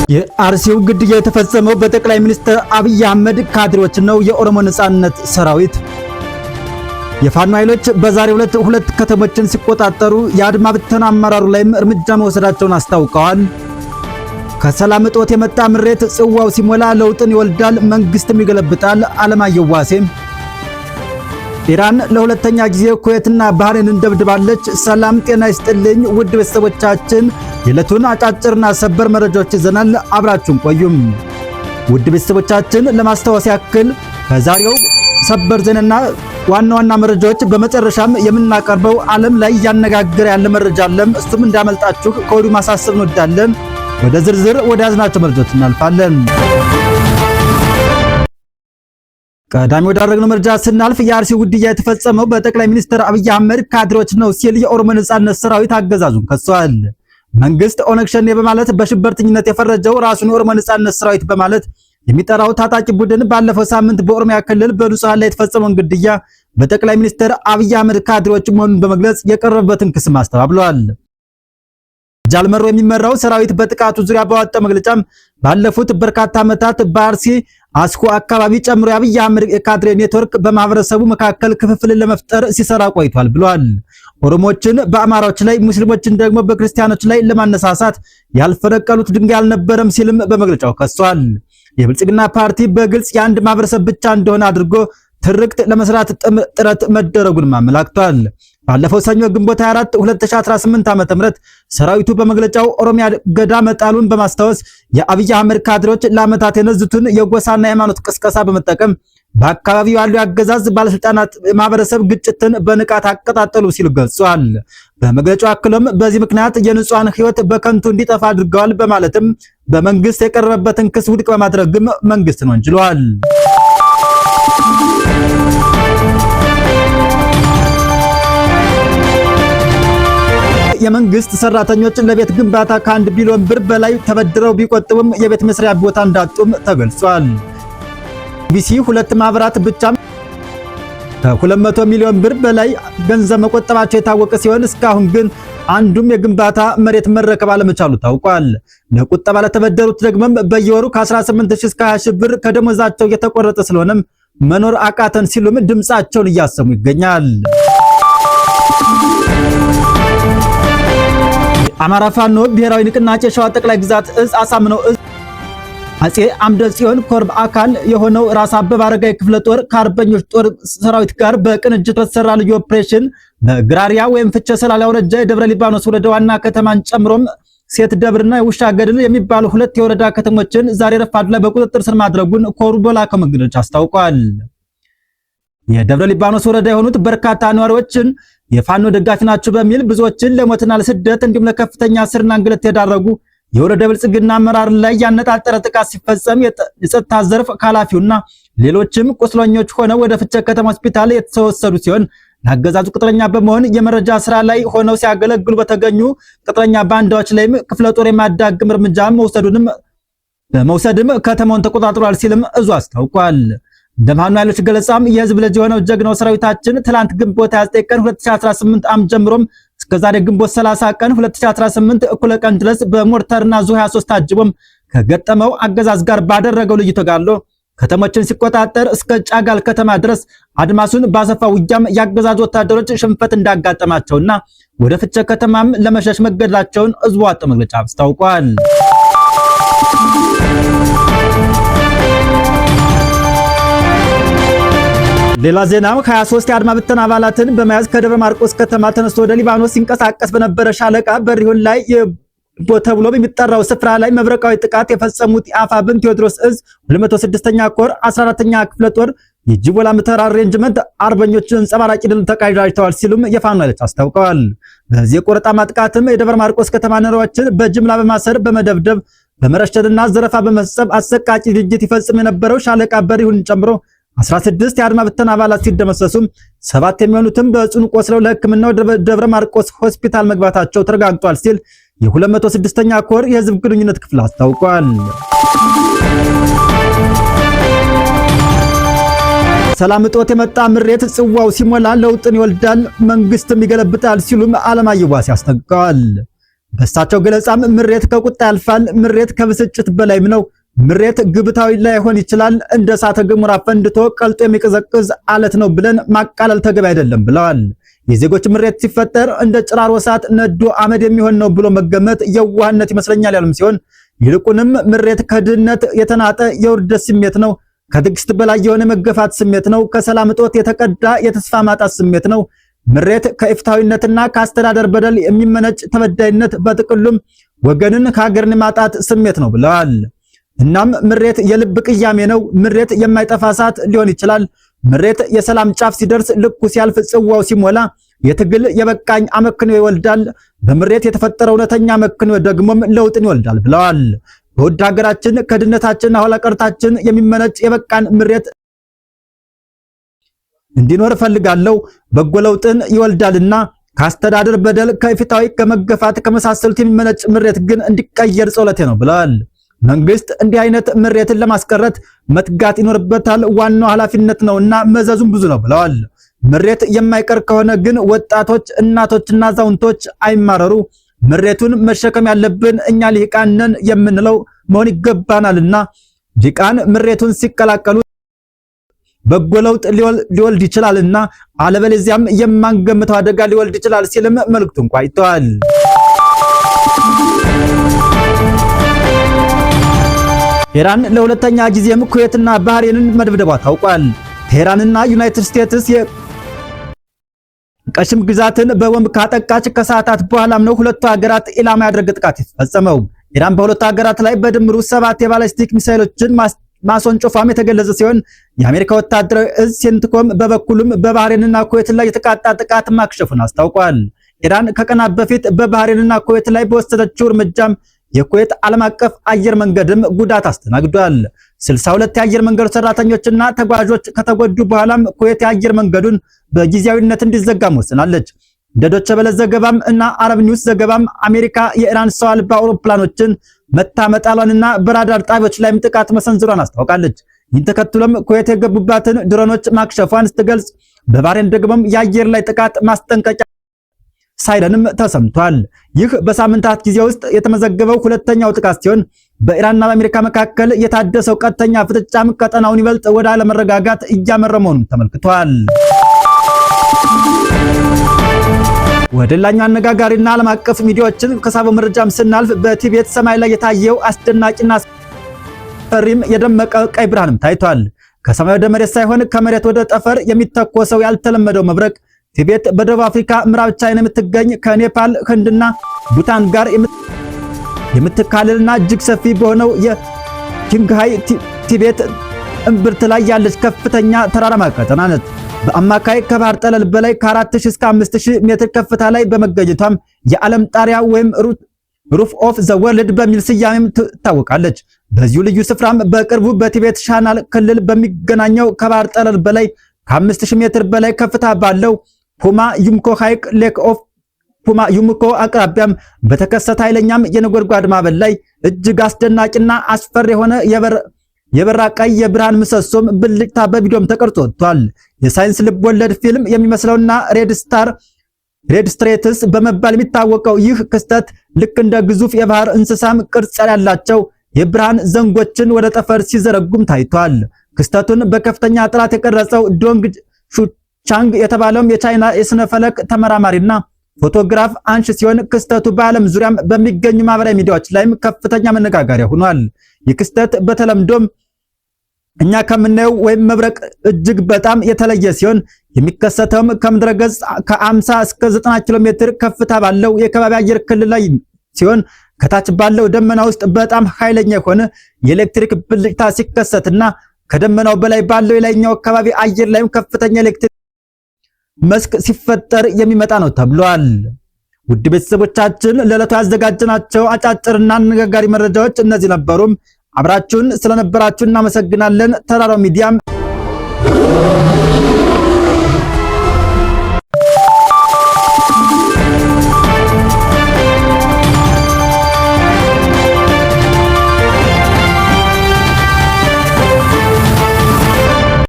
የአርሲው ግድያ የተፈጸመው በጠቅላይ ሚኒስትር አብይ አህመድ ካድሬዎች ነው። የኦሮሞ ነጻነት ሰራዊት የፋኖ ኃይሎች በዛሬው ዕለት ሁለት ከተሞችን ሲቆጣጠሩ የአድማ ብተና አመራሩ ላይም እርምጃ መወሰዳቸውን አስታውቀዋል። ከሰላም እጦት የመጣ ምሬት ጽዋው ሲሞላ ለውጥን ይወልዳል፣ መንግስትም ይገለብጣል። አለማየሁ ዋሴ ኢራን ለሁለተኛ ጊዜ ኩዌትና ባህሬንን ደብድባለች። ሰላም ጤና ይስጥልኝ ውድ ቤተሰቦቻችን፣ የዕለቱን አጫጭርና ሰበር መረጃዎች ይዘናል። አብራችሁን ቆዩም። ውድ ቤተሰቦቻችን ለማስታወስ ያክል ከዛሬው ሰበር ዜናና ዋና ዋና መረጃዎች በመጨረሻም የምናቀርበው ዓለም ላይ እያነጋገረ ያለ መረጃ አለም። እሱም እንዳመልጣችሁ ከወዲሁ ማሳሰብ እንወዳለን። ወደ ዝርዝር ወደ ያዝናቸው መረጃዎች እናልፋለን። ቀዳሚ ወዳደረግነው መረጃ ስናልፍ የአርሲው ግድያ የተፈጸመው በጠቅላይ ሚኒስትር አብይ አህመድ ካድሬዎች ነው ሲል የኦሮሞ ነጻነት ሰራዊት አገዛዙን ከሷል። መንግስት ኦነግ ሸኔ በማለት በሽብርተኝነት የፈረጀው ራሱን የኦሮሞ ነጻነት ሰራዊት በማለት የሚጠራው ታጣቂ ቡድን ባለፈው ሳምንት በኦሮሚያ ክልል በንጹሃን ላይ የተፈጸመውን ግድያ በጠቅላይ ሚኒስትር አብይ አህመድ ካድሬዎች መሆኑን በመግለጽ የቀረበበትን ክስ አስተባብሏል። ጃልመሮ የሚመራው ሰራዊት በጥቃቱ ዙሪያ ባወጣው መግለጫም ባለፉት በርካታ ዓመታት በአርሲ አስኮ አካባቢ ጨምሮ የአብይ አህመድ ካድሬ ኔትወርክ በማህበረሰቡ መካከል ክፍፍልን ለመፍጠር ሲሰራ ቆይቷል ብሏል። ኦሮሞችን በአማራዎች ላይ ሙስሊሞችን ደግሞ በክርስቲያኖች ላይ ለማነሳሳት ያልፈነቀሉት ድንጋይ አልነበረም ሲልም በመግለጫው ከሷል። የብልጽግና ፓርቲ በግልጽ የአንድ ማህበረሰብ ብቻ እንደሆነ አድርጎ ትርክት ለመስራት ጥረት መደረጉን አመላክቷል። ባለፈው ሰኞ ግንቦት 24 2018 ዓ.ም ሰራዊቱ በመግለጫው ኦሮሚያ ገዳ መጣሉን በማስታወስ የአብይ አህመድ ካድሬዎች ለዓመታት የነዙትን የጎሳና የሃይማኖት ቅስቀሳ በመጠቀም በአካባቢው ያሉ የአገዛዝ ባለስልጣናት ማህበረሰብ ግጭትን በንቃት አቀጣጠሉ ሲል ገልጿል። በመግለጫው አክሎም በዚህ ምክንያት የንጹሃን ህይወት በከንቱ እንዲጠፋ አድርገዋል በማለትም በመንግስት የቀረበበትን ክስ ውድቅ በማድረግም መንግስትን ወንጅሏል። የመንግስት ሰራተኞች ለቤት ግንባታ ከ1 ቢሊዮን ብር በላይ ተበድረው ቢቆጥቡም የቤት መስሪያ ቦታ እንዳጡም ተገልጿል። ቢሲ ሁለት ማህበራት ብቻ ከ200 ሚሊዮን ብር በላይ ገንዘብ መቆጠባቸው የታወቀ ሲሆን እስካሁን ግን አንዱም የግንባታ መሬት መረከብ አለመቻሉ ታውቋል። ለቁጠባ ለተበደሩት ደግሞ በየወሩ ከ18000 እስከ 20000 ብር ከደሞዛቸው እየተቆረጠ ስለሆነም መኖር አቃተን ሲሉም ድምጻቸውን እያሰሙ ይገኛል። አማራ ፋኖ ብሔራዊ ንቅናቄ ሸዋ ጠቅላይ ግዛት እዝ አሳምነው እዝ አጼ አምደ ጽዮን ኮር አካል የሆነው ራስ አበበ አረጋይ ክፍለ ጦር ከአርበኞች ጦር ሰራዊት ጋር በቅንጅት በተሰራ ልዩ ኦፕሬሽን በግራሪያ ወይም ፍቼ ሰላላ ወረዳ የደብረ ሊባኖስ ወረዳ ዋና ከተማን ጨምሮም ሴት ደብርና የውሻ ገድል የሚባሉ ሁለት የወረዳ ከተሞችን ዛሬ ረፋዱ ላይ በቁጥጥር ስር ማድረጉን ኮሩ በላከው መግለጫ አስታውቋል። የደብረ ሊባኖስ ወረዳ የሆኑት በርካታ ነዋሪዎችን የፋኖ ደጋፊ ናቸው በሚል ብዙዎችን ለሞትና ለስደት እንዲሁም ለከፍተኛ እስርና እንግልት የዳረጉ የወረዳ ብልጽግና አመራር ላይ ያነጣጠረ ጥቃት ሲፈጸም የጸጥታ ዘርፍ ኃላፊውና ሌሎችም ቁስለኞች ሆነው ወደ ፍቼ ከተማ ሆስፒታል የተወሰዱ ሲሆን ለአገዛዙ ቅጥረኛ በመሆን የመረጃ ስራ ላይ ሆነው ሲያገለግሉ በተገኙ ቅጥረኛ ባንዳዎች ላይም ክፍለ ጦር የማዳግም እርምጃ መውሰድም ከተማውን ተቆጣጥሯል ሲልም እዙ አስታውቋል። እንደማኑ ኃይሎች ገለጻም የህዝብ ልጅ የሆነው ጀግናው ሰራዊታችን ትላንት ግንቦት 29 ቀን 2018 ዓ.ም ጀምሮም እስከዛሬ ግንቦት 30 ቀን 2018 እኩለ ቀን ድረስ በሞርተርና ዙ 23 ታጅቦም ከገጠመው አገዛዝ ጋር ባደረገው ልዩ ተጋድሎ ከተሞችን ሲቆጣጠር እስከ ጫጋል ከተማ ድረስ አድማሱን ባሰፋው ውጊያም ያገዛዙ ወታደሮች ሽንፈት እንዳጋጠማቸውና ወደ ፍቼ ከተማም ለመሸሽ መገደላቸውን እዙ ባወጣው መግለጫ አስታውቋል። ሌላ ዜና 23 የአድማ ብተና አባላትን በመያዝ ከደብረ ማርቆስ ከተማ ተነስቶ ወደ ሊባኖስ ሲንቀሳቀስ በነበረ ሻለቃ በሪሁን ላይ ተብሎ በሚጠራው ስፍራ ላይ መብረቃዊ ጥቃት የፈጸሙት የአፋብን ቴዎድሮስ እዝ 206ኛ ኮር 14ኛ ክፍለ ጦር የጅቦላ ምተራ ሬንጅመንት አርበኞችን አንጸባራቂ ድል ተቀዳጅተዋል ሲሉም የፋኖ ኃይሎች አስታውቀዋል። በዚህ የቆረጣ ማጥቃትም የደብረ ማርቆስ ከተማ ነዋሪዎችን በጅምላ በማሰር በመደብደብ በመረሸንና ዘረፋ በመፈጸም አሰቃቂ ድርጊት ይፈጽም የነበረው ሻለቃ በሪሁን ጨምሮ 16 የአድማ ብተና አባላት ሲደመሰሱ 7 የሚሆኑትም በጽኑ ቆስለው ለሕክምና ደብረ ማርቆስ ሆስፒታል መግባታቸው ተረጋግጧል ሲል የ206ኛ ኮር የህዝብ ግንኙነት ክፍል አስታውቋል። ሰላም እጦት የመጣ ምሬት ጽዋው ሲሞላ ለውጥን ይወልዳል፣ መንግስትም ይገለብጣል ሲሉም አለማየሁ ዋሴ አስጠንቅቀዋል። በእሳቸው ገለጻም ምሬት ከቁጣ ያልፋል፣ ምሬት ከብስጭት በላይም ነው፣ ምሬት ግብታዊ ላይሆን ይችላል፣ እንደ እሳተ ገሞራ ፈንድቶ ቀልጦ የሚቀዘቅዝ አለት ነው ብለን ማቃለል ተገቢ አይደለም ብለዋል። የዜጎች ምሬት ሲፈጠር እንደ ጭራሮ እሳት ነዶ አመድ የሚሆን ነው ብሎ መገመት የዋህነት ይመስለኛል ያሉም ሲሆን ይልቁንም ምሬት ከድህነት የተናጠ የውርደት ስሜት ነው፣ ከትዕግስት በላይ የሆነ መገፋት ስሜት ነው፣ ከሰላም እጦት የተቀዳ የተስፋ ማጣት ስሜት ነው። ምሬት ከኢፍትሐዊነትና ከአስተዳደር በደል የሚመነጭ ተበዳይነት፣ በጥቅሉም ወገንን ከሀገርን ማጣት ስሜት ነው ብለዋል። እናም ምሬት የልብ ቅያሜ ነው። ምሬት የማይጠፋ እሳት ሊሆን ይችላል። ምሬት የሰላም ጫፍ ሲደርስ፣ ልኩ ሲያልፍ፣ ጽዋው ሲሞላ የትግል የበቃኝ አመክንዮ ይወልዳል። በምሬት የተፈጠረ እውነተኛ አመክንዮ ደግሞም ለውጥን ይወልዳል ብለዋል። በውድ ሀገራችን ከድህነታችን ኋላ ቀርታችን የሚመነጭ የበቃን ምሬት እንዲኖር ፈልጋለሁ። በጎ ለውጥን ይወልዳልና ከአስተዳደር በደል፣ ከኢፍትሐዊ ከመገፋት ከመሳሰሉት የሚመነጭ ምሬት ግን እንዲቀየር ጸሎቴ ነው ብለዋል። መንግስት እንዲህ አይነት ምሬትን ለማስቀረት መትጋት ይኖርበታል። ዋናው ኃላፊነት ነውና መዘዙም ብዙ ነው ብለዋል። ምሬት የማይቀር ከሆነ ግን ወጣቶች፣ እናቶችና አዛውንቶች አይማረሩ። ምሬቱን መሸከም ያለብን እኛ ልሂቃን ነን የምንለው መሆን ይገባናልና ሊቃን ምሬቱን ሲቀላቀሉ በጎ ለውጥ ሊወልድ ይችላልና አለበለዚያም የማንገምተው አደጋ ሊወልድ ይችላል ሲልም መልእክቱን ቋይተዋል። ኢራን ለሁለተኛ ጊዜም ኩዌትና ባህሬንን መደብደቧ ታውቋል። ቴህራንና ዩናይትድ ስቴትስ የቀሽም ግዛትን በቦምብ ካጠቃች ከሰዓታት በኋላም ነው ሁለቱ ሀገራት ኢላማ ያደረገ ጥቃት የተፈጸመው። ኢራን በሁለቱ ሀገራት ላይ በድምሩ 7 የባላስቲክ ሚሳኤሎችን ማስወንጨፏም የተገለጸ ሲሆን የአሜሪካ ወታደራዊ እዝ ሴንትኮም በበኩሉም በባህሬንና ኩዌት ላይ የተቃጣ ጥቃት ማክሸፉን አስታውቋል። ኢራን ከቀናት በፊት በባህሬንና ኩዌት ላይ በወሰደችው እርምጃም የኩዌት ዓለም አቀፍ አየር መንገድም ጉዳት አስተናግዷል። 62 የአየር መንገዱ ሰራተኞችና ተጓዦች ከተጎዱ በኋላም ኩዌት የአየር መንገዱን በጊዜያዊነት እንዲዘጋ ወስናለች። እንደ ዶቼ ቬለ ዘገባም እና አረብ ኒውስ ዘገባም አሜሪካ የኢራን ሰው አልባ አውሮፕላኖችን መታመጣሏንና በራዳር ጣቢያዎች ላይም ጥቃት መሰንዘሯን አስታውቃለች። ይህን ተከትሎም ኩዌት የገቡባትን ድሮኖች ማክሸፏን ስትገልጽ፣ በባህሬን ደግሞም የአየር ላይ ጥቃት ማስጠንቀቂያ ሳይረንም ተሰምቷል። ይህ በሳምንታት ጊዜ ውስጥ የተመዘገበው ሁለተኛው ጥቃት ሲሆን በኢራንና በአሜሪካ መካከል የታደሰው ቀጥተኛ ፍጥጫም ቀጠናውን ይበልጥ ወደ አለመረጋጋት እያመራ መሆኑን ተመልክቷል። ወደ ሌላኛው አነጋጋሪና ዓለም አቀፍ ሚዲያዎችን ከሳበው መረጃም ስናልፍ በቲቤት ሰማይ ላይ የታየው አስደናቂና አስፈሪም የደመቀ ቀይ ብርሃንም ታይቷል። ከሰማይ ወደ መሬት ሳይሆን ከመሬት ወደ ጠፈር የሚተኮሰው ያልተለመደው መብረቅ ቲቤት በደቡብ አፍሪካ ምዕራብ ቻይና የምትገኝ ከኔፓል ህንድና ቡታን ጋር የምትካለልና እጅግ ሰፊ በሆነው የኪንግሃይ ቲቤት እምብርት ላይ ያለች ከፍተኛ ተራራማ ቀጠና ናት። በአማካይ ከባህር ጠለል በላይ ከ4000 እስከ 5000 ሜትር ከፍታ ላይ በመገኘቷም የዓለም ጣሪያ ወይም ሩፍ ኦፍ ዘ ወርልድ በሚል ስያሜም ትታወቃለች። በዚሁ ልዩ ስፍራም በቅርቡ በቲቤት ሻናል ክልል በሚገናኘው ከባህር ጠለል በላይ ከ5000 ሜትር በላይ ከፍታ ባለው ፑማ ዩምኮ ሃይቅ ሌክ ኦፍ ፑማ ዩምኮ አቅራቢያም በተከሰተ ኃይለኛም የነጎድጓድ ማዕበል ላይ እጅግ አስደናቂና አስፈሪ የሆነ የበራ ቀይ የብርሃን ምሰሶም ብልጭታ በቪዲዮም ተቀርጾ ወጥቷል። የሳይንስ ልብ ወለድ ፊልም የሚመስለውና ሬድ ስትሬትስ በመባል የሚታወቀው ይህ ክስተት ልክ እንደ ግዙፍ የባህር እንስሳም ቅርጽ ያላቸው የብርሃን ዘንጎችን ወደ ጠፈር ሲዘረጉም ታይቷል። ክስተቱን በከፍተኛ ጥራት የቀረጸው ዶንግ ሹቻንግ የተባለውም የቻይና የስነ ፈለክ ተመራማሪና ፎቶግራፍ አንሺ ሲሆን ክስተቱ በዓለም ዙሪያም በሚገኙ ማህበራዊ ሚዲያዎች ላይም ከፍተኛ መነጋገሪያ ሆኗል። ይህ ክስተት በተለምዶም እኛ ከምናየው ወይም መብረቅ እጅግ በጣም የተለየ ሲሆን የሚከሰተውም ከምድረ ገጽ ከ50 እስከ 90 ኪሎ ሜትር ከፍታ ባለው የከባቢ አየር ክልል ላይ ሲሆን ከታች ባለው ደመና ውስጥ በጣም ኃይለኛ የሆነ የኤሌክትሪክ ብልጭታ ሲከሰትና ከደመናው በላይ ባለው የላይኛው አካባቢ አየር ላይም ከፍተኛ ኤሌክትሪክ መስክ ሲፈጠር የሚመጣ ነው ተብሏል። ውድ ቤተሰቦቻችን ለዕለቱ ያዘጋጀናቸው አጫጭርና አነጋጋሪ መረጃዎች እነዚህ ነበሩ። አብራችሁን ስለነበራችሁ እናመሰግናለን። ተራራው ሚዲያም